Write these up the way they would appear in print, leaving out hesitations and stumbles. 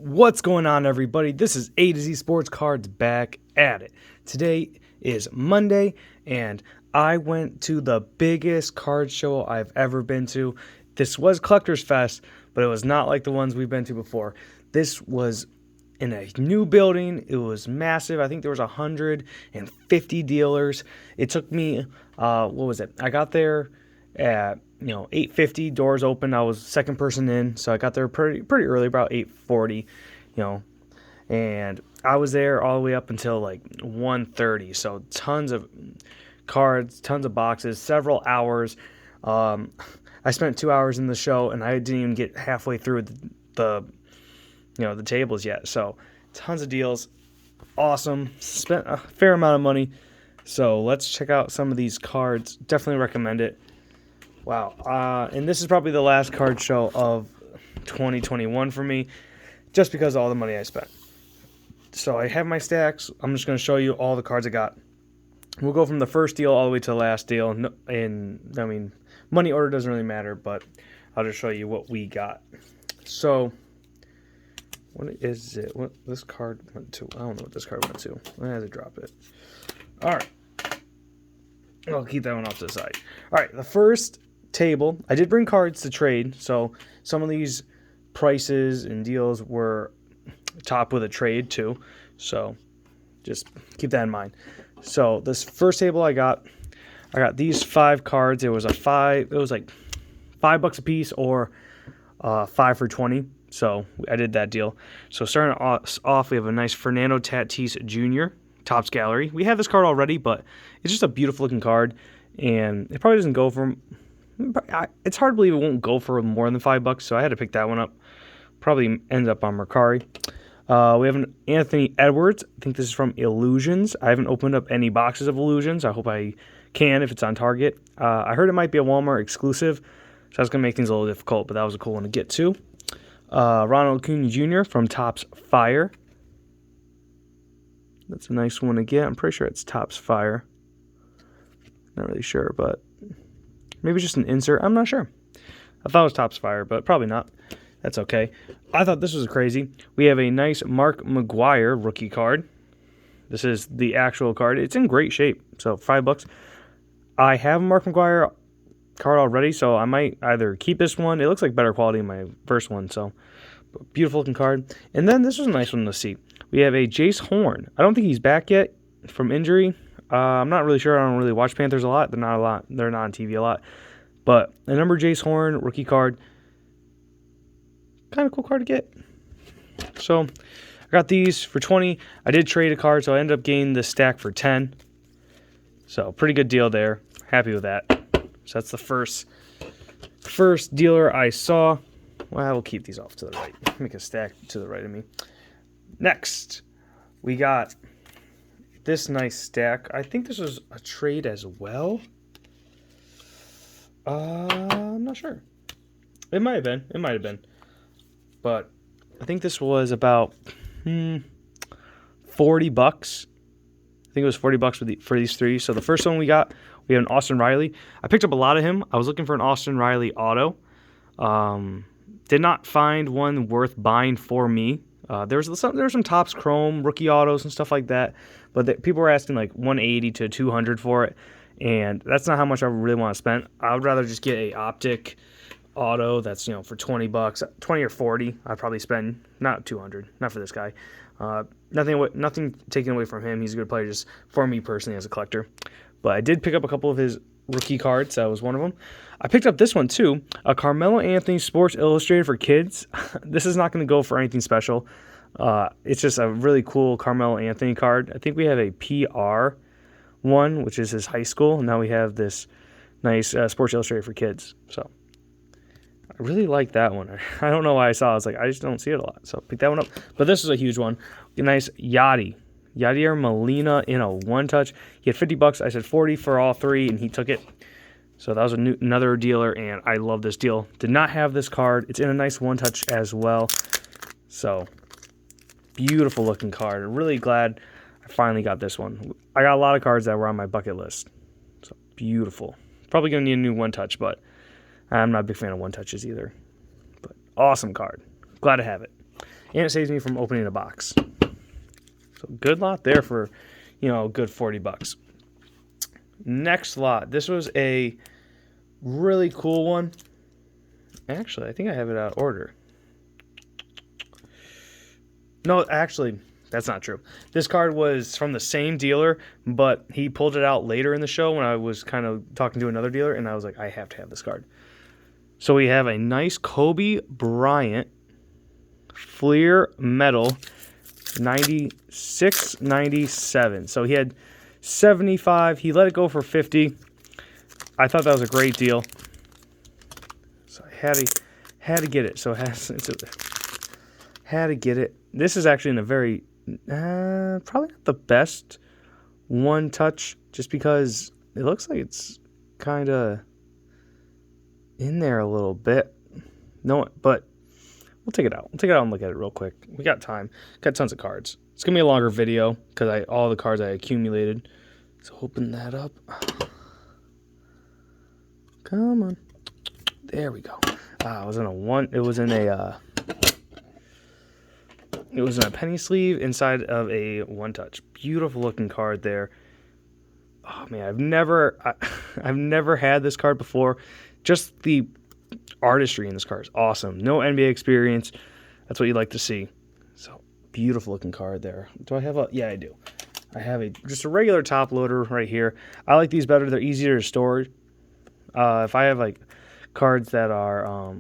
What's going on, everybody? This is A to Z Sports Cards back at it. Today is Monday, and I went to the biggest card show I've ever been to. This was Collectorsfest, but it was not like the ones we've been to before. This was in a new building. It was massive. I think there was 150 dealers. It took me, I got there at 8:50, doors open. I was second person in, so I got there pretty early, about 8:40, and I was there all the way up until like 1:30. So tons of cards, tons of boxes, several hours. I spent 2 hours in the show, and I didn't even get halfway through the tables yet. So tons of deals, awesome. Spent a fair amount of money. So let's check out some of these cards. Definitely recommend it. Wow. And this is probably the last card show of 2021 for me, just because of all the money I spent. So I have my stacks. I'm just going to show you all the cards I got. We'll go from the first deal all the way to the last deal. Money order doesn't really matter, but I'll just show you what we got. So, what is it? What this card went to? I don't know what this card went to. I had to drop it. All right. I'll keep that one off to the side. All right, the first table, I did bring cards to trade, so some of these prices and deals were topped with a trade too, so just keep that in mind. So this first table I got these 5 cards. It was like $5 a piece, or 5 for 20. So I did that deal. So starting off, we have a nice Fernando Tatis Jr. Topps Gallery. We have this card already, but it's just a beautiful looking card, and it probably doesn't go for. It's hard to believe it won't go for more than $5, so I had to pick that one up. Probably ends up on Mercari. We have an Anthony Edwards. I think this is from Illusions. I haven't opened up any boxes of Illusions. I hope I can if it's on Target. I heard it might be a Walmart exclusive, so that's going to make things a little difficult, but that was a cool one to get to. Ronald Acuna Jr. from Topps Fire. That's a nice one to get. I'm pretty sure it's Topps Fire. Not really sure, but maybe just an insert. I'm not sure. I thought it was Topps Fire, but probably not. That's okay. I thought this was crazy. We have a nice Mark Mcguire rookie card. This is the actual card. It's in great shape, so $5. I have a Mark Mcguire card already, so I might either keep this one. It looks like better quality than my first one, so beautiful looking card. And then this was a nice one to see. We have a Jace Horn. I don't think he's back yet from injury. I'm not really sure. I don't really watch Panthers a lot. They're not on TV a lot. But a number Jace Horn rookie card. Kind of cool card to get. So I got these for 20. I did trade a card, so I ended up getting the stack for 10. So pretty good deal there. Happy with that. So that's the first dealer I saw. Well, I will keep these off to the right. Make a stack to the right of me. Next, we got this nice stack. I think this was a trade as well. I'm not sure. It might have been. But I think this was about $40. I think it was $40 for these 3. So the first one we have an Austin Riley. I picked up a lot of him. I was looking for an Austin Riley auto. Did not find one worth buying for me. There was some Topps Chrome rookie autos and stuff like that, but people were asking like $180 to $200 for it, and that's not how much I really want to spend. I would rather just get a optic auto that's for $20, 20 or 40. I'd probably spend not $200, not for this guy. Nothing taken away from him. He's a good player, just for me personally as a collector. But I did pick up a couple of his rookie cards. That was one of them. I picked up this one too, a Carmelo Anthony Sports Illustrated for kids. This is not going to go for anything special. It's just a really cool Carmelo Anthony card. I think we have a PR one, which is his high school. And now we have this nice Sports Illustrated for kids. So I really like that one. I don't know why I saw it. I was like, I just don't see it a lot. So pick that one up. But this is a huge one. A nice Yadier Molina in a one-touch. He had $50. I said 40 for all 3, and he took it. So that was another dealer, and I love this deal. Did not have this card. It's in a nice one-touch as well. So beautiful looking card. I'm really glad I finally got this one. I got a lot of cards that were on my bucket list. So beautiful. Probably going to need a new one-touch, but I'm not a big fan of one-touches either. But awesome card. Glad to have it. and it saves me from opening a box. So good lot there for, a good $40. Next lot. This was a really cool one. Actually, I think I have it out of order. No, actually, that's not true. This card was from the same dealer, but he pulled it out later in the show when I was kind of talking to another dealer, and I was like, I have to have this card. So we have a nice Kobe Bryant Fleer Metal 96-97. So he had 75. He let it go for 50. I thought that was a great deal. So I had to get it. So had to get it. This is actually in a very probably not the best one touch, just because it looks like it's kind of in there a little bit. No, but we'll take it out. We'll take it out and look at it real quick. We got time. Got tons of cards. It's gonna be a longer video because all the cards I accumulated. So open that up. Come on. There we go. It was in a penny sleeve inside of a one touch. Beautiful looking card there. Oh man, I've never had this card before. Just the artistry in this card is awesome. No NBA experience. That's what you like to see. So beautiful looking card there. Do I have a? Yeah, I do. I have just a regular top loader right here. I like these better. They're easier to store. If I have like cards that are,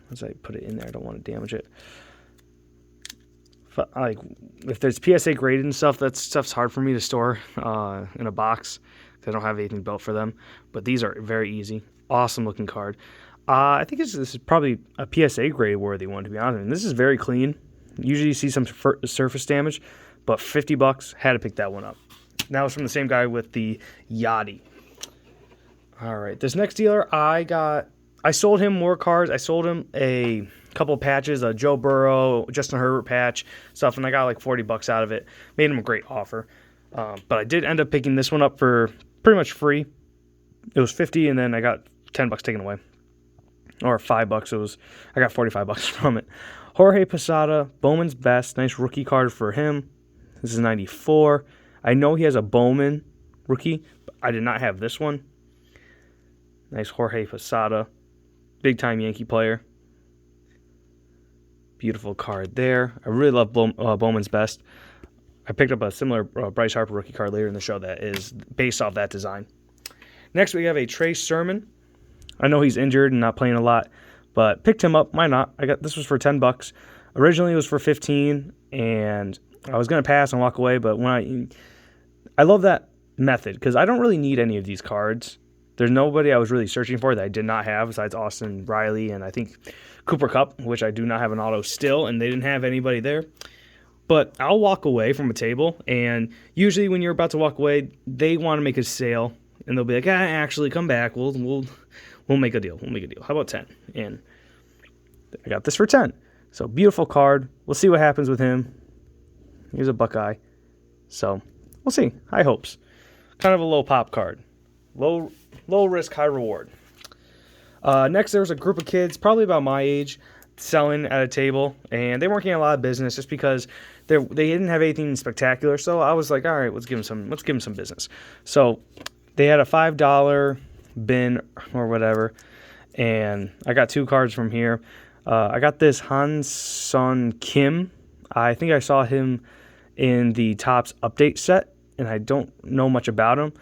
let's say put it in there. I don't want to damage it. If there's PSA graded and stuff, that stuff's hard for me to store in a box because I don't have anything built for them. But these are very easy. Awesome looking card. I think this is probably a PSA grade worthy one, to be honest. And this is very clean. Usually you see some surface damage, but $50, had to pick that one up. That was from the same guy with the Yachty. All right, this next dealer, I sold him more cards. I sold him a couple patches, a Joe Burrow, Justin Herbert patch, stuff, and I got like $40 out of it. Made him a great offer. But I did end up picking this one up for pretty much free. It was $50, and then I got $10 taken away. Or $5. I got $45 from it. Jorge Posada, Bowman's Best. Nice rookie card for him. This is 94. I know he has a Bowman rookie, but I did not have this one. Nice Jorge Posada. Big-time Yankee player. Beautiful card there. I really love Bowman's Best. I picked up a similar Bryce Harper rookie card later in the show that is based off that design. Next, we have a Trey Sermon. I know he's injured and not playing a lot, but picked him up. Why not? This was for $10. Originally, it was for $15, and I was gonna pass and walk away. But I love that method because I don't really need any of these cards. There's nobody I was really searching for that I did not have besides Austin Riley and I think Cooper Kupp, which I do not have an auto still, and they didn't have anybody there. But I'll walk away from a table, and usually when you're about to walk away, they want to make a sale, and they'll be like, actually, come back. We'll make a deal. We'll make a deal. How about 10? And I got this for 10. So beautiful card. We'll see what happens with him. He's a Buckeye. So we'll see. High hopes. Kind of a low pop card. Low risk, high reward. Next, there was a group of kids, probably about my age, selling at a table, and they weren't getting a lot of business just because they didn't have anything spectacular. So I was like, all right, let's give them some business. So they had a $5 bin or whatever, and I got 2 cards from here. I got this Han-Sun Kim. I think I saw him in the Topps update set, and I don't know much about him.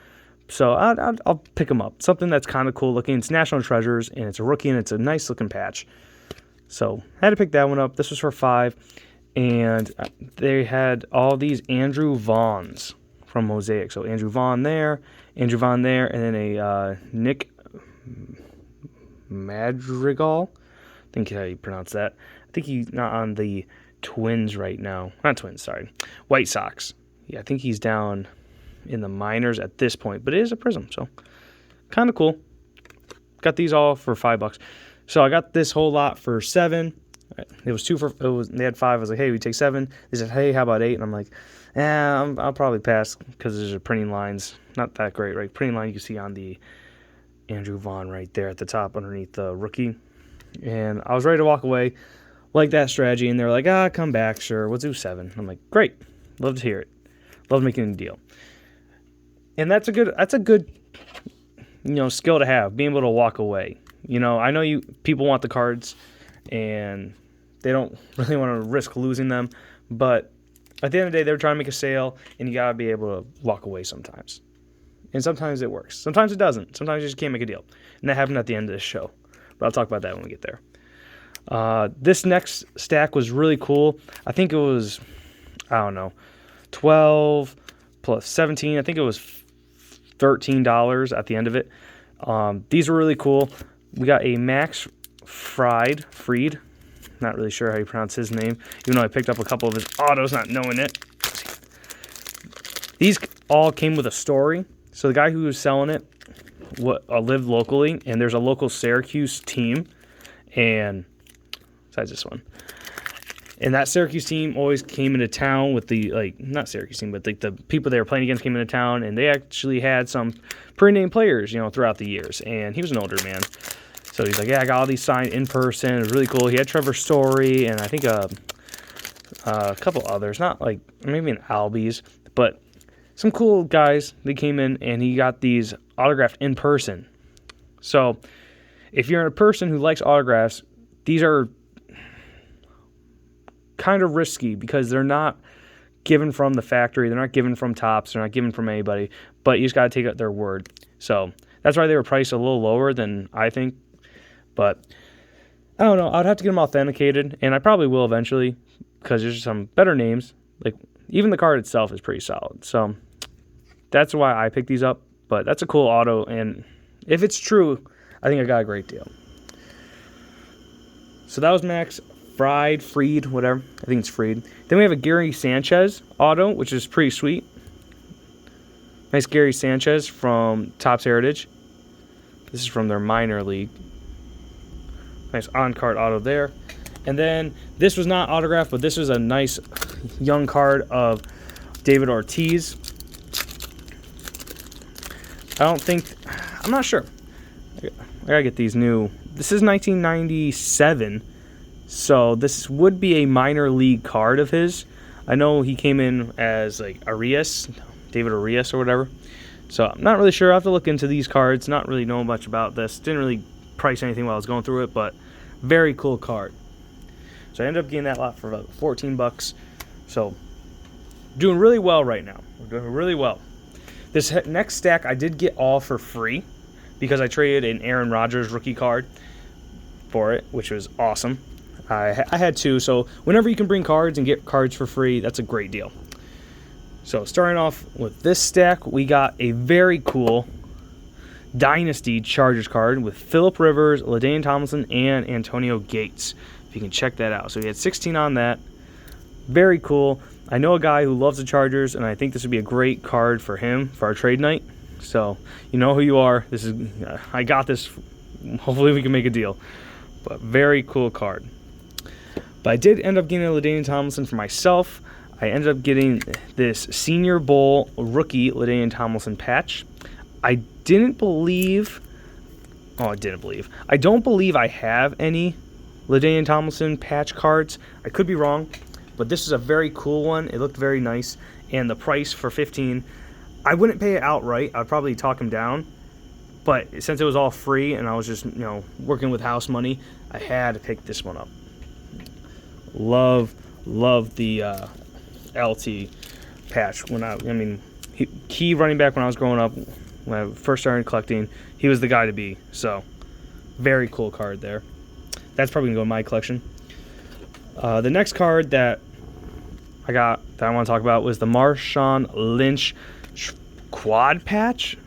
So I'll pick him up. Something that's kind of cool looking. It's National Treasures, and it's a rookie, and it's a nice looking patch. So I had to pick that one up. This was for $5, and they had all these Andrew Vaughns from Mosaic. So Andrew Vaughn there, and then a Nick Madrigal. I think how you pronounce that. I think he's not on the Twins right now. Not Twins, sorry. White Sox. Yeah, I think he's down in the minors at this point, but it is a Prism, so kind of cool. Got these all for $5. So I got this whole lot for $7. It was they had 5. I was like, hey, we take 7. They said, hey, how about 8? And I'm like, I'll probably pass because there's printing lines. Not that great, right? Printing line you can see on the Andrew Vaughn right there at the top underneath the rookie. And I was ready to walk away. like that strategy, and they're like, come back, sure, we'll do 7. I'm like, great, love to hear it, love making a deal. And that's a good skill to have, being able to walk away. I know people want the cards, and they don't really want to risk losing them, but at the end of the day, they're trying to make a sale, and you gotta be able to walk away sometimes. And sometimes it works. Sometimes it doesn't. Sometimes you just can't make a deal. And that happened at the end of this show. But I'll talk about that when we get there. This next stack was really cool. I think it was, 12 plus 17. I think it was $13 at the end of it. These were really cool. We got a Max Fried. Not really sure how you pronounce his name, even though I picked up a couple of his autos not knowing it. These all came with a story. So the guy who was selling it lived locally, and there's a local Syracuse team, and besides this one. And that Syracuse team always came into town with not Syracuse team, but the people they were playing against came into town, and they actually had some pretty named players, throughout the years. And he was an older man. So he's like, I got all these signed in person. It was really cool. He had Trevor Story and I think a couple others, not like maybe an Albies, but some cool guys. They came in and he got these autographed in person. So if you're a person who likes autographs, these are kind of risky because they're not given from the factory. They're not given from Topps. They're not given from anybody, but you just got to take out their word. So that's why they were priced a little lower than I think. But I don't know. I'd have to get them authenticated, and I probably will eventually because there's some better names. Like even the card itself is pretty solid. So that's why I picked these up. But that's a cool auto, and if it's true, I think I got a great deal. So that was Max Fried, whatever. I think it's Fried. Then we have a Gary Sanchez auto, which is pretty sweet. Nice Gary Sanchez from Topps Heritage. This is from their minor league. Nice on-card auto there. And then this was not autographed, but this was a nice young card of David Ortiz. I'm not sure. I gotta get these new. This is 1997, so this would be a minor league card of his. I know he came in as like David Arias or whatever. So I'm not really sure. I have to look into these cards. Not really know much about this. Didn't really price anything while I was going through it, but very cool card. So I ended up getting that lot for about $14. So doing really well right now. We're doing really well. This next stack I did get all for free because I traded an Aaron Rodgers rookie card for it, which was awesome. I had 2, so whenever you can bring cards and get cards for free, that's a great deal. So starting off with this stack, we got a very cool Dynasty Chargers card with Phillip Rivers, Lydian Tomlinson, and Antonio Gates. If you can check that out. So we had 16 on that. Very cool. I know a guy who loves the Chargers, and I think this would be a great card for him for our trade night. So you know who you are. I got this. Hopefully we can make a deal. But very cool card. But I did end up getting a Lydian Tomlinson for myself. I ended up getting this Senior Bowl rookie Lydian Tomlinson patch. I don't believe I have any Lydian Tomlinson patch cards. I could be wrong, but this is a very cool one. It looked very nice, and the price for $15, I wouldn't pay it outright. I'd probably talk him down, but since it was all free and I was just working with house money, I had to pick this one up. Love the LT patch. Key running back when I was growing up. When I first started collecting, he was the guy to be. So, very cool card there. That's probably going to go in my collection. The next card that I want to talk about was the Marshawn Lynch quad patch.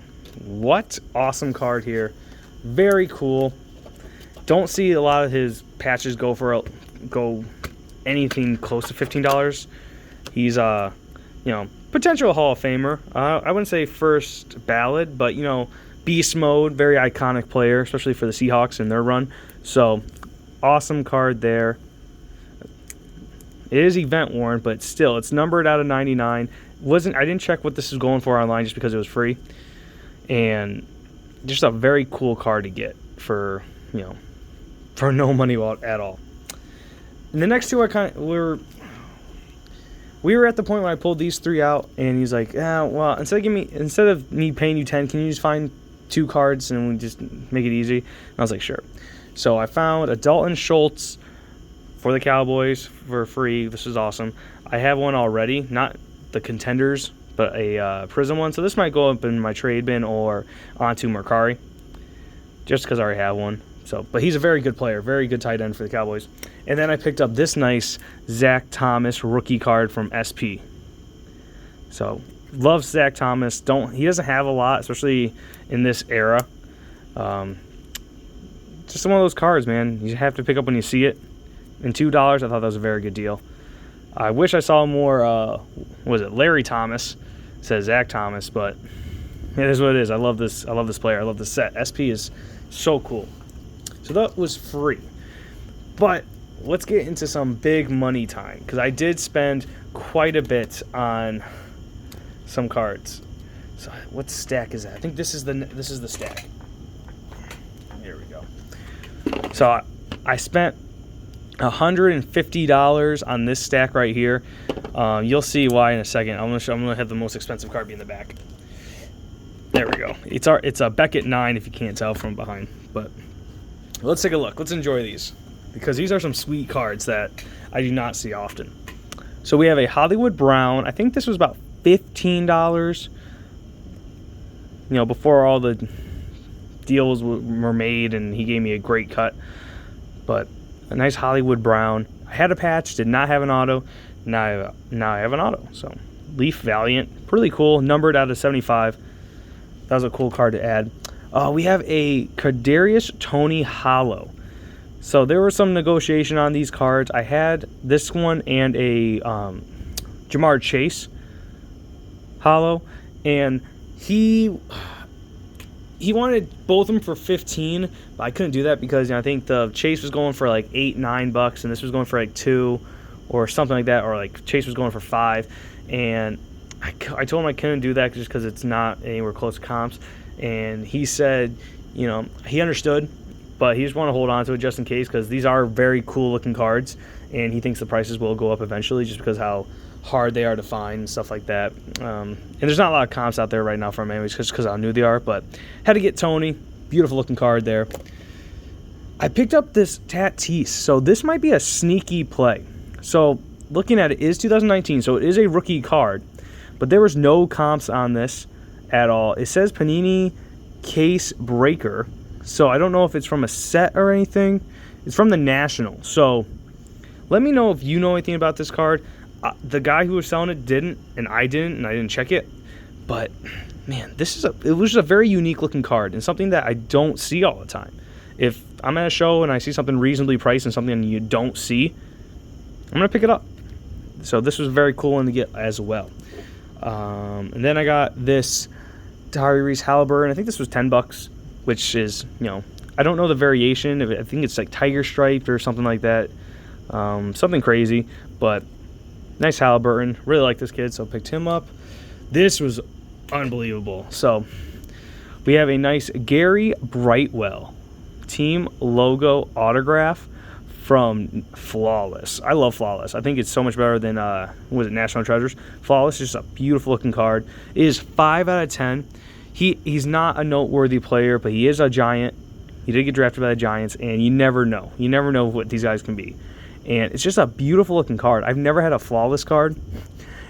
What awesome card here. Very cool. Don't see a lot of his patches go anything close to $15. He's potential Hall of Famer. I wouldn't say first ballot, but beast mode, very iconic player, especially for the Seahawks in their run. So awesome card there. It is event worn, but still, it's numbered out of 99. I didn't check what this is going for online just because it was free, and just a very cool card to get for no money at all. And the next two we were at the point where I pulled these 3 out, and he's like, well, instead of me paying you 10, can you just find 2 cards and we just make it easy? And I was like, sure. So I found a Dalton Schultz for the Cowboys for free. This is awesome. I have one already, not the Contenders, but a Prism one. So this might go up in my trade bin or onto Mcguire, just because I already have one. So, but he's a very good player, very good tight end for the Cowboys. And then I picked up this nice Zach Thomas rookie card from SP. So, love Zach Thomas. He doesn't have a lot, especially in this era. Just one of those cards, man. You have to pick up when you see it. And $2, I thought that was a very good deal. I wish I saw more, Larry Thomas. It says Zach Thomas, but it is what it is. I love this player. I love this set. SP is so cool. So that was free. But let's get into some big money time, because I did spend quite a bit on some cards. So what stack is that? I think this is the stack. Here we go. So I spent $150 on this stack right here. You'll see why in a second. I'm gonna have the most expensive card be in the back. There we go. It's a Beckett 9 if you can't tell from behind. But let's take a look. Let's enjoy these, because these are some sweet cards that I do not see often. So we have a Hollywood Brown. I think this was about $15. Before all the deals were made, and he gave me a great cut. But a nice Hollywood Brown. I had a patch, did not have an auto. Now I have an auto. So Leaf Valiant, really cool. Numbered out of 75. That was a cool card to add. We have a Kadarius Toney Hollow. So there was some negotiation on these cards. I had this one and a Jamar Chase Hollow, and he wanted both of them for $15, but I couldn't do that because I think the Chase was going for like $8-9, and this was going for like $2 or something like that, or like Chase was going for $5, and I told him I couldn't do that just because it's not anywhere close to comps, and he said, he understood, but he just wanted to hold on to it just in case, because these are very cool looking cards, and he thinks the prices will go up eventually just because how hard they are to find and stuff like that. And there's not a lot of comps out there right now for them anyways, just because how new they are, but had to get Tony. Beautiful looking card there. I picked up this Tatis, so this might be a sneaky play. So looking at it, is 2019, so it is a rookie card, but there was no comps on this at all. It says Panini Case Breaker, so I don't know if it's from a set or anything. It's from the National, so let me know if you know anything about this card. The guy who was selling it didn't, and I didn't check it. But man, it was just a very unique looking card, and something that I don't see all the time. If I'm at a show and I see something reasonably priced and something you don't see, I'm gonna pick it up. So this was a very cool one to get as well. And then I got this Tyre Reese Halibur, and I think this was $10, which is, I don't know the variation. I think it's like tiger striped or something like that. Something crazy, but nice Halliburton. Really like this kid, so picked him up. This was unbelievable. So we have a nice Gary Brightwell team logo autograph from Flawless. I love Flawless. I think it's so much better than National Treasures. Flawless is just a beautiful looking card. It is 5 out of 10. He's not a noteworthy player, but he is a Giant. He did get drafted by the Giants, and you never know. You never know what these guys can be. And it's just a beautiful looking card. I've never had a Flawless card,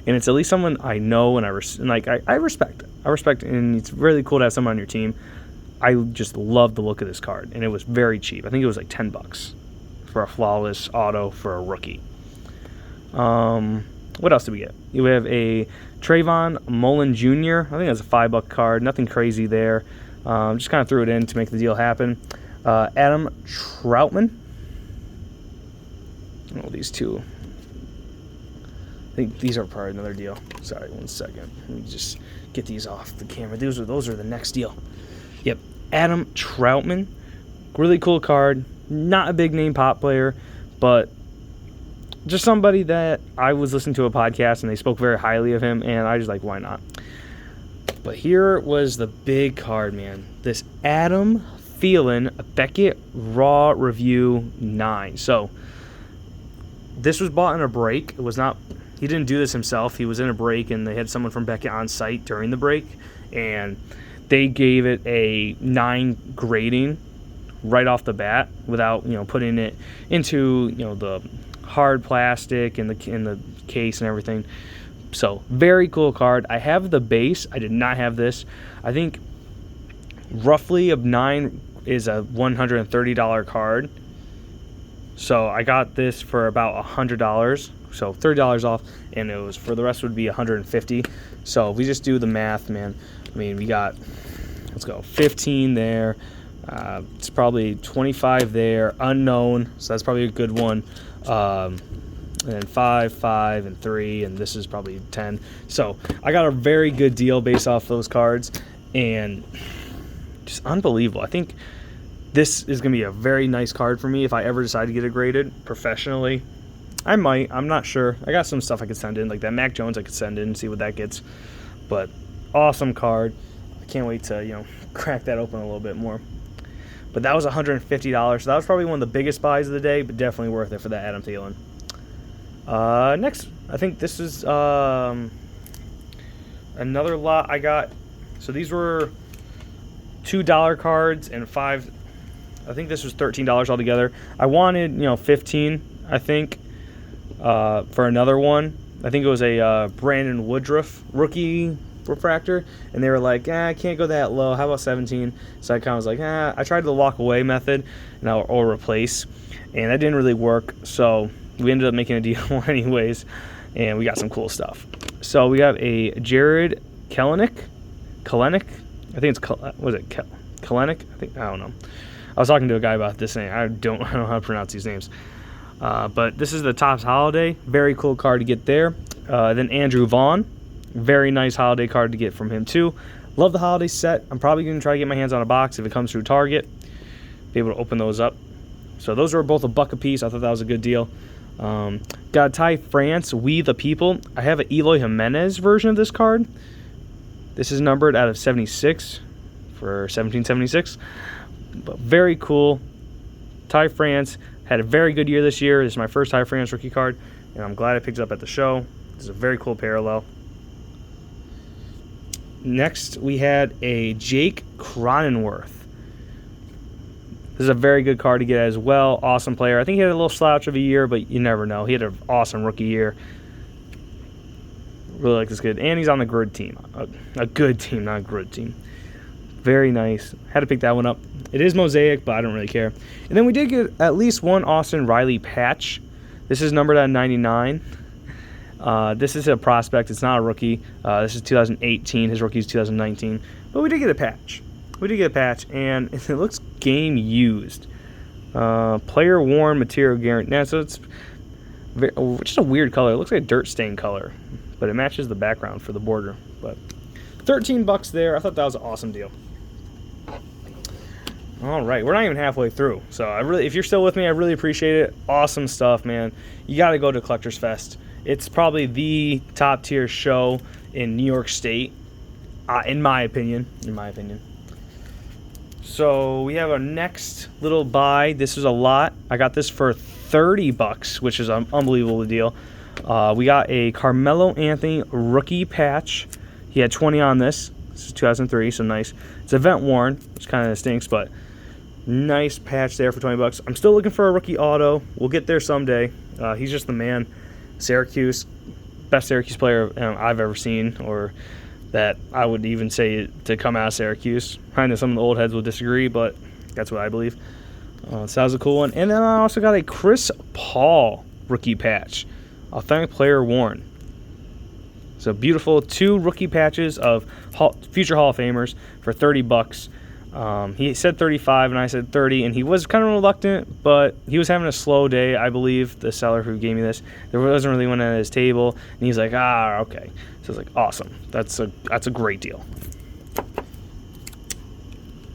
and it's at least someone I know and I respect. I respect, and it's really cool to have someone on your team. I just love the look of this card, and it was very cheap. I think it was like $10 for a Flawless auto for a rookie. What else did we get? We have a Trayvon Mullen Jr. I think that's a $5 card. Nothing crazy there. Just kind of threw it in to make the deal happen. Adam Troutman. Oh, these two. I think these are part of another deal. Sorry, 1 second. Let me just get these off the camera. Those are the next deal. Yep, Adam Troutman. Really cool card. Not a big name pop player, but just somebody that I was listening to a podcast and they spoke very highly of him, and I just like, why not? But here was the big card, man. This Adam Thielen Beckett Raw Review 9. So This was bought in a break. It was not. He didn't do this himself. He was in a break, and they had someone from Beckett on site during the break, and they gave it a 9 grading right off the bat without putting it into the hard plastic and the case and everything. So very cool card. I have the base. I did not have this. I think roughly of 9 is a $130 card. So I got this for about $100. So $30 off, and it was for the rest would be $150. So if we just do the math, man, I mean, we got, let's go, 15 there. It's probably 25 there, unknown. So that's probably a good one. And then 5, 5, and 3, and this is probably 10. So I got a very good deal based off those cards, and just unbelievable. I think this is going to be a very nice card for me if I ever decide to get it graded professionally. I might. I'm not sure. I got some stuff I could send in, like that Mac Jones I could send in and see what that gets. But awesome card. I can't wait to, crack that open a little bit more. But that was $150. So that was probably one of the biggest buys of the day, but definitely worth it for that Adam Thielen. Next, I think this is another lot I got. So these were $2 cards and 5. I think this was $13 altogether. I wanted, $15. I think for another one. I think it was a Brandon Woodruff rookie refractor, and they were like, I can't go that low. How about 17? So I kind of was like, I tried the walk away method, or replace, and that didn't really work. So we ended up making a deal anyways, and we got some cool stuff. So we have a Jared Kelenic. I think it's Kelenic. I don't know. I was talking to a guy about this name. I don't know how to pronounce these names. But this is the Topps Holiday. Very cool card to get there. Then Andrew Vaughn. Very nice holiday card to get from him too. Love the holiday set. I'm probably going to try to get my hands on a box if it comes through Target. Be able to open those up. So those were both $1 a piece. I thought that was a good deal. Got a Ty France, We the People. I have an Eloy Jimenez version of this card. This is numbered out of 76 for 1776. But very cool. Ty France had a very good year this year. This is my first Ty France rookie card, and I'm glad I picked it up at the show. This is a very cool parallel. Next, we had a Jake Croninworth. This is a very good card to get as well. Awesome player. I think he had a little slouch of a year, but you never know. He had an awesome rookie year. Really like this kid. And he's on the grid team. A good team, not a grid team. Very nice. Had to pick that one up. It is mosaic, but I don't really care. And then we did get at least one Austin Riley patch. This is numbered at 99. This is a prospect. It's not a rookie. This is 2018. His rookie is 2019. But we did get a patch. And it looks game used. Player worn material guarantee. Yeah, so it's just a weird color. It looks like a dirt stain color, but it matches the background for the border. But $13 there. I thought that was an awesome deal. All right, we're not even halfway through. So if you're still with me, I really appreciate it. Awesome stuff, man. You got to go to Collectorsfest. It's probably the top tier show in New York State, in my opinion. So we have our next little buy. This is a lot. I got this for $30, which is an unbelievable deal. We got a Carmelo Anthony rookie patch. He had 20 on this. This is 2003, so nice. It's event worn, which kind of stinks, but nice patch there for $20. I'm still looking for a rookie auto. We'll get there someday. He's just the man. Syracuse, best Syracuse player I've ever seen, or that I would even say to come out of Syracuse. I know some of the old heads will disagree, but that's what I believe. So that was a cool one. And then I also got a Chris Paul rookie patch. Authentic player worn. So beautiful 2 rookie patches of future Hall of Famers for $30. He said 35 and I said 30, and he was kind of reluctant, but he was having a slow day, I believe, the seller who gave me this. There wasn't really one at his table, and he's like, okay. So I was like, awesome. That's a great deal.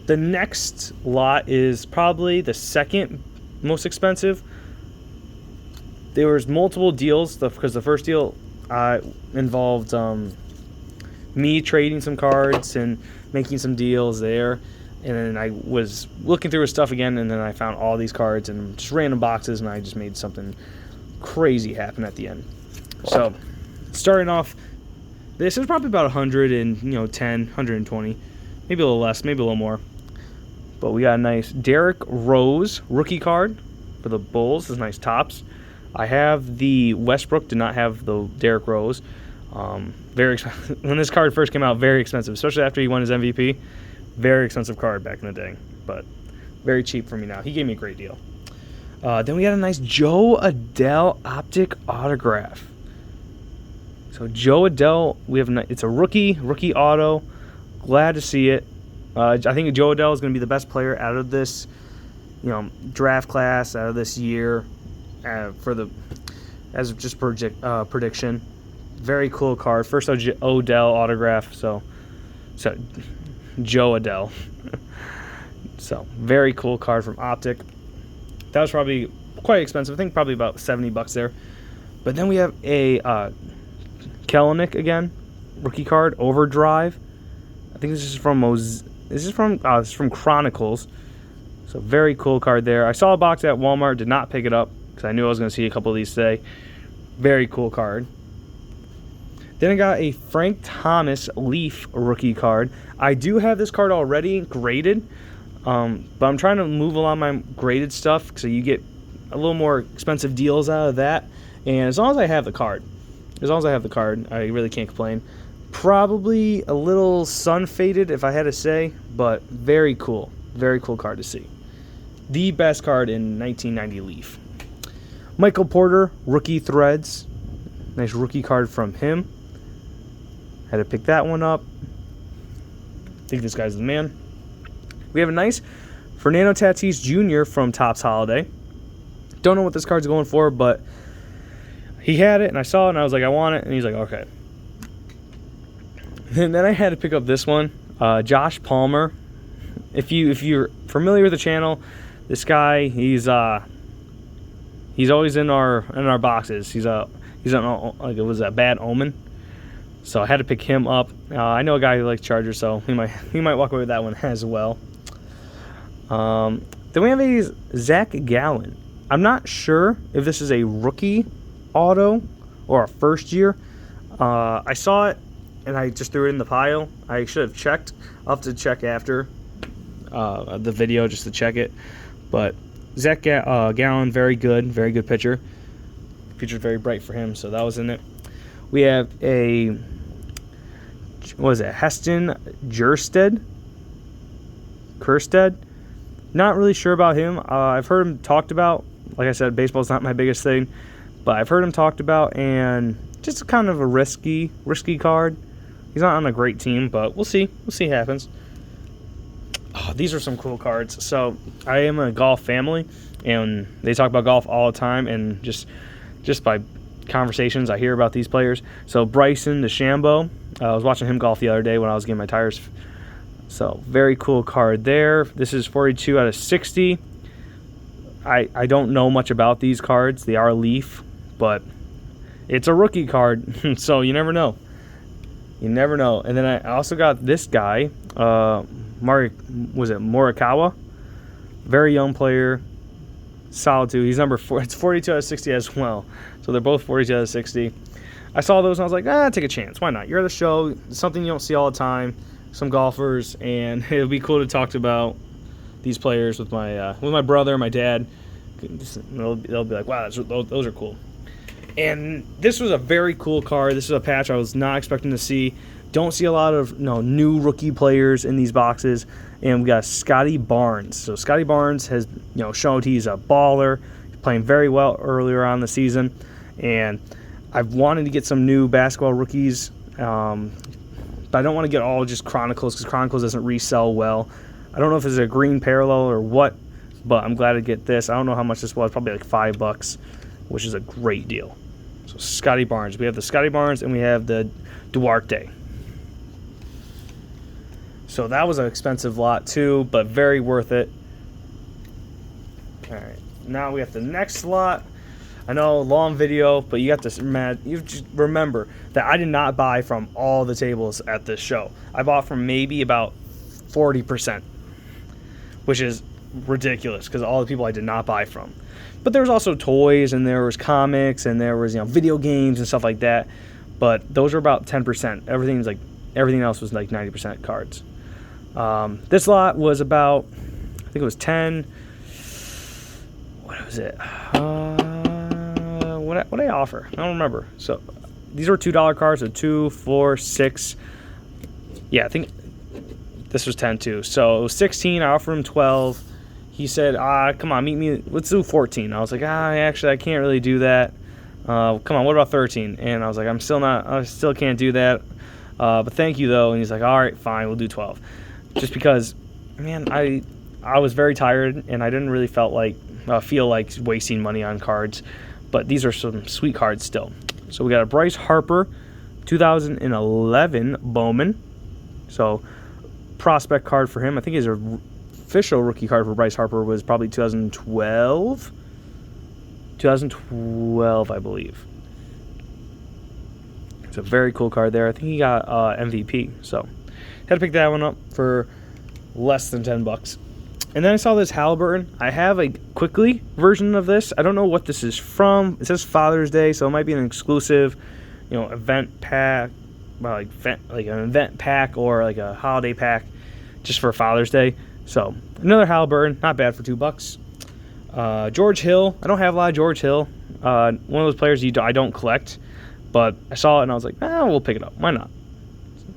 The next lot is probably the second most expensive. There was multiple deals because the first deal involved me trading some cards and making some deals there. And then I was looking through his stuff again, and then I found all these cards and just random boxes, and I just made something crazy happened at the end. So, starting off, this is probably about 110, 120, maybe a little less, maybe a little more. But we got a nice Derrick Rose rookie card for the Bulls. This nice tops. I have the Westbrook, did not have the Derrick Rose. Very expensive. When this card first came out, very expensive, especially after he won his MVP. Very expensive card back in the day, but very cheap for me now. He gave me a great deal. Then we got a nice Joe Adele optic autograph. So Joe Adele, it's a rookie auto. Glad to see it. I think Joe Adele is going to be the best player out of this, draft class, out of this year, as just prediction. Very cool card. First Odell autograph. So Joe Adele. So very cool card from Optic. That was probably quite expensive. I think probably about $70 there. But then we have a Kellenic again, rookie card, Overdrive. I think this is from Chronicles. So very cool card there. I saw a box at Walmart, did not pick it up because I knew I was going to see a couple of these today. Very cool card. Then I got a Frank Thomas Leaf rookie card. I do have this card already graded, but I'm trying to move along my graded stuff so you get a little more expensive deals out of that. And as long as I have the card, I really can't complain. Probably a little sun faded if I had to say, but very cool card to see. The best card in 1990 Leaf. Michael Porter, rookie threads. Nice rookie card from him. Had to pick that one up. I think this guy's the man. We have a nice Fernando Tatis Jr. from Topps Holiday. Don't know what this card's going for, but he had it, and I saw it, and I was like, I want it. And he's like, okay. And then I had to pick up this one, Josh Palmer. If you're familiar with the channel, this guy, he's always in our boxes. He's on, like, it was a Bad Omen. So I had to pick him up. I know a guy who likes Chargers, so he might walk away with that one as well. Then we have a Zach Gallen. I'm not sure if this is a rookie auto or a first year. I saw it and I just threw it in the pile. I should have checked. I'll have to check after the video just to check it. But Zach Gallen, very good pitcher. Future's very bright for him, so that was in it. We have a, Heston Kjerstad? Not really sure about him. I've heard him talked about. Like I said, baseball's not my biggest thing, but I've heard him talked about, and just kind of a risky card. He's not on a great team, but we'll see. We'll see what happens. Oh, these are some cool cards. So I am a golf family, and they talk about golf all the time, and just by conversations I hear about these players. So Bryson DeChambeau, I was watching him golf the other day when I was getting my tires. So very cool card there. This is 42 out of 60. I don't know much about these cards. They are Leaf, but it's a rookie card, so you never know. You never know. And then I also got this guy, Morikawa? Very young player. Solid too. He's number 4. It's 42 out of 60 as well. So they're both 42 out of 60. I saw those and I was like, take a chance. Why not? You're at the show. It's something you don't see all the time. Some golfers, and it would be cool to talk about these players with my brother, my dad. They'll be like, wow, those are cool. And this was a very cool card. This is a patch I was not expecting to see. Don't see a lot of new rookie players in these boxes. And we got Scottie Barnes. So Scottie Barnes has shown he's a baller. He's playing very well earlier on in the season. And I've wanted to get some new basketball rookies. But I don't want to get all just Chronicles because Chronicles doesn't resell well. I don't know if it's a green parallel or what, but I'm glad to get this. I don't know how much this was. Probably like $5, which is a great deal. So Scottie Barnes. We have the Scottie Barnes and we have the Duarte. So that was an expensive lot too, but very worth it. All right, now we have the next lot. I know, long video, but you got this. You just remember that I did not buy from all the tables at this show. I bought from maybe about 40%, which is ridiculous because all the people I did not buy from. But there was also toys, and there was comics, and there was video games and stuff like that. But those were about 10%. Everything else was like 90% cards. This lot was about, I think it was 10. What was it? What did I offer? I don't remember. So these were $2 cards, so 2, 4, 6. Yeah, I think this was 10 too. So it was 16. I offered him 12. He said, come on, meet me. Let's do 14. I was like, actually, I can't really do that. Come on, what about 13? And I was like, I still can't do that. But thank you, though. And he's like, all right, fine, we'll do 12. Just because, man, I was very tired, and I didn't really feel like wasting money on cards. But these are some sweet cards still. So we got a Bryce Harper, 2011 Bowman. So prospect card for him. I think his official rookie card for Bryce Harper was probably 2012. 2012, I believe. It's a very cool card there. I think he got MVP. So had to pick that one up for less than $10. And then I saw this Halibur. I have a quickly version of this. I don't know what this is from. It says Father's Day, so it might be an exclusive, event pack, like an event pack or like a holiday pack, just for Father's Day. So another Halibur, not bad for $2. George Hill. I don't have a lot of George Hill. One of those players I don't collect, but I saw it and I was like, we'll pick it up. Why not?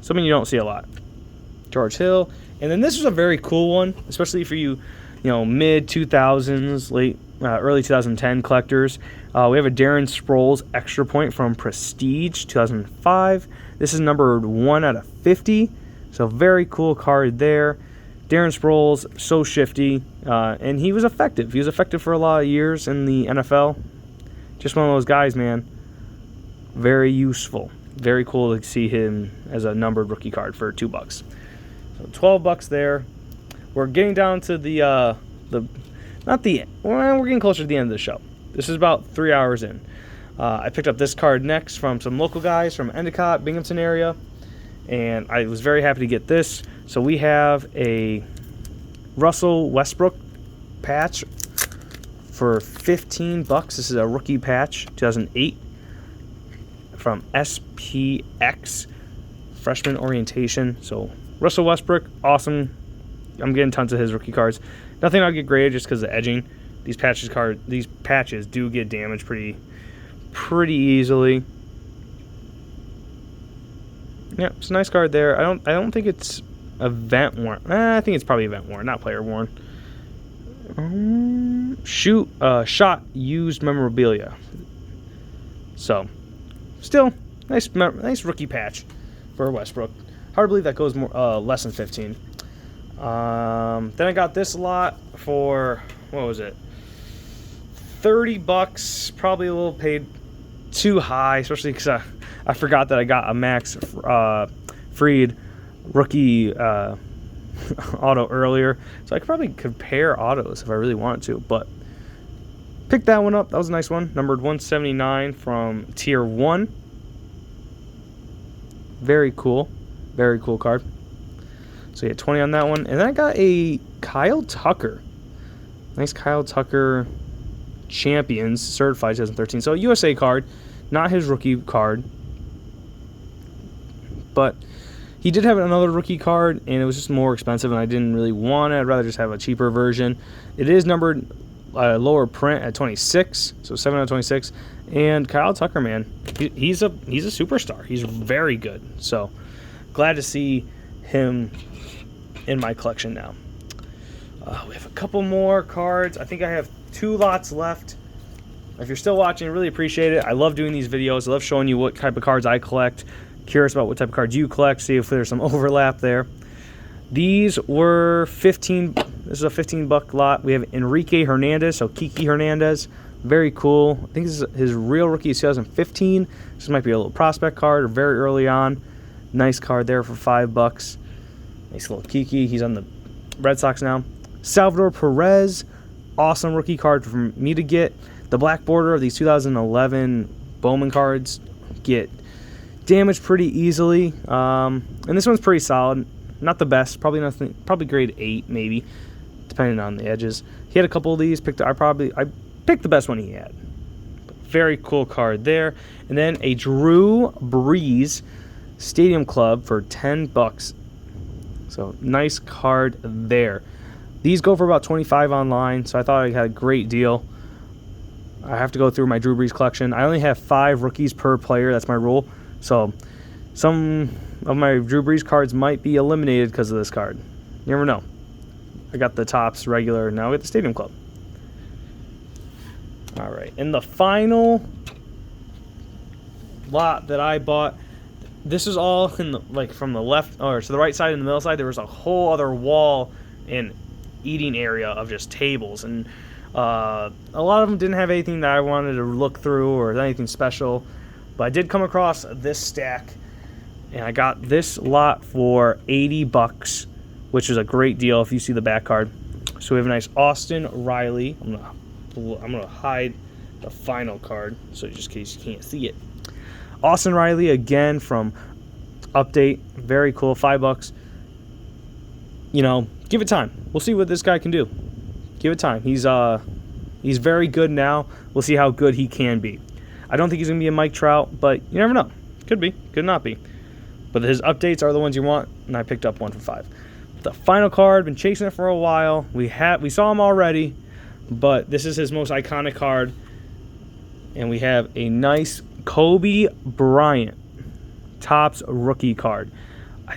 Something you don't see a lot. George Hill. And then this was a very cool one, especially for you mid 2000s, early 2010 collectors. We have a Darren Sproles extra point from Prestige 2005. This is numbered 1 out of 50, so very cool card there. Darren Sproles, so shifty, and he was effective. He was effective for a lot of years in the NFL. Just one of those guys, man. Very useful. Very cool to see him as a numbered rookie card for $2. So $12 there. We're getting down to we're getting closer to the end of the show. This is about 3 hours in. I picked up this card next from some local guys from Endicott, Binghamton area, and I was very happy to get this. So we have a Russell Westbrook patch for $15. This is a rookie patch, 2008, from SPX, freshman orientation. So Russell Westbrook, awesome. I'm getting tons of his rookie cards. Nothing I'll get graded just because of the edging. These patches do get damaged pretty easily. Yeah, it's a nice card there. I don't think it's event worn. I think it's probably event worn, not player worn. Shot used memorabilia. So, still nice rookie patch for Westbrook. Hard to believe that goes less than 15. Then I got this lot for, what was it? $30. Probably a little paid too high, especially because I forgot that I got a Max Fried rookie auto earlier. So I could probably compare autos if I really wanted to, but picked that one up. That was a nice one. Numbered 179 from Tier 1. Very cool. Very cool card. So yeah, 20 on that one. And then I got a Kyle Tucker. Nice Kyle Tucker Champions certified 2013. So a USA card, not his rookie card. But he did have another rookie card, and it was just more expensive, and I didn't really want it. I'd rather just have a cheaper version. It is numbered lower print at 26, so 7 out of 26. And Kyle Tucker, man, he's a superstar. He's very good. So glad to see him in my collection now. We have a couple more cards. I think I have 2 lots left. If you're still watching, I really appreciate it. I love doing these videos. I love showing you what type of cards I collect. Curious about what type of cards you collect. See if there's some overlap there. These were 15. This is a $15 lot. We have Enrique Hernandez, so Kiki Hernandez. Very cool. I think this is his real rookie 2015. This might be a little prospect card or very early on. Nice card there for $5. Nice little Kiki. He's on the Red Sox now. Salvador Perez. Awesome rookie card for me to get. The black border of these 2011 Bowman cards get damaged pretty easily. And this one's pretty solid. Not the best. Probably grade 8 maybe. depending on the edges. He had a couple of these. I picked the best one he had. Very cool card there. And then a Drew Brees Stadium Club for $10. So nice card there. These go for about $25 online, so I thought I had a great deal. I have to go through my Drew Brees collection. I only have 5 rookies per player. That's my rule. So some of my Drew Brees cards might be eliminated because of this card. You never know. I got the Topps regular. Now I get the Stadium Club. All right. And the final lot that I bought, this is all in the, from the left or to the right side and the middle side. There was a whole other wall and eating area of just tables, and a lot of them didn't have anything that I wanted to look through or anything special, but I did come across this stack, and I got this lot for $80, which is a great deal if you see the back card. So we have a nice Austin Riley. I'm gonna hide the final card so just in case you can't see it. Austin Riley again from Update, very cool, $5. You know, give it time. We'll see what this guy can do. Give it time. He's very good now. We'll see how good he can be. I don't think he's gonna be a Mike Trout, but you never know. Could be, could not be. But his updates are the ones you want, and I picked up one for $5. The final card, been chasing it for a while. We saw him already, but this is his most iconic card, and we have a nice Kobe Bryant Topps rookie card.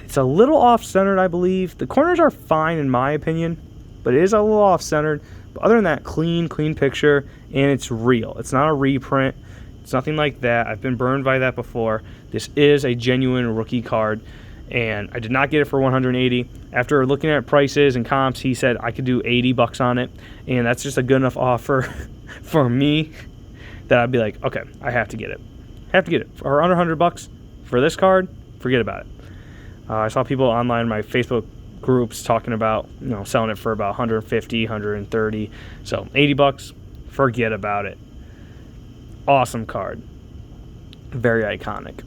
It's a little off-centered, I believe. The corners are fine in my opinion, but it is a little off-centered. But other than that, clean picture, and it's real. It's not a reprint. It's nothing like that. I've been burned by that before. This is a genuine rookie card, and I did not get it for $180. After looking at prices and comps, he said I could do $80 on it, and that's just a good enough offer for me that I'd be like, okay, I have to get it. For under $100 for this card, forget about it. I saw people online in my Facebook groups talking about, selling it for about $150, $130. So $80, forget about it. Awesome card. Very iconic.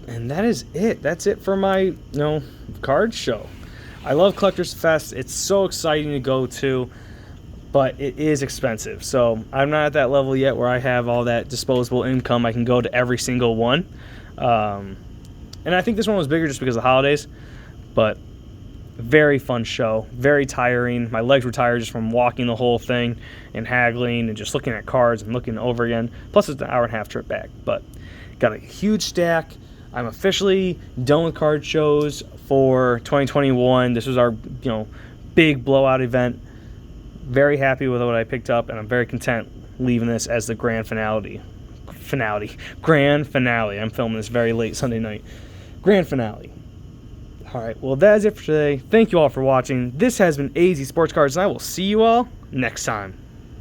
And that is it. That's it for my, card show. I love Collectorsfest. It's so exciting to go to, but it is expensive. So I'm not at that level yet where I have all that disposable income. I can go to every single one. And I think this one was bigger just because of the holidays, but very fun show, very tiring. My legs were tired just from walking the whole thing and haggling and just looking at cards and looking over again. Plus it's an hour-and-a-half trip back, but got a huge stack. I'm officially done with card shows for 2021. This was our, big blowout event. Very happy with what I picked up, and I'm very content leaving this as the grand finale. Grand finale. I'm filming this very late Sunday night. Grand finale. All right, well, that is it for today. Thank you all for watching. This has been AZ Sports Cards, and I will see you all next time.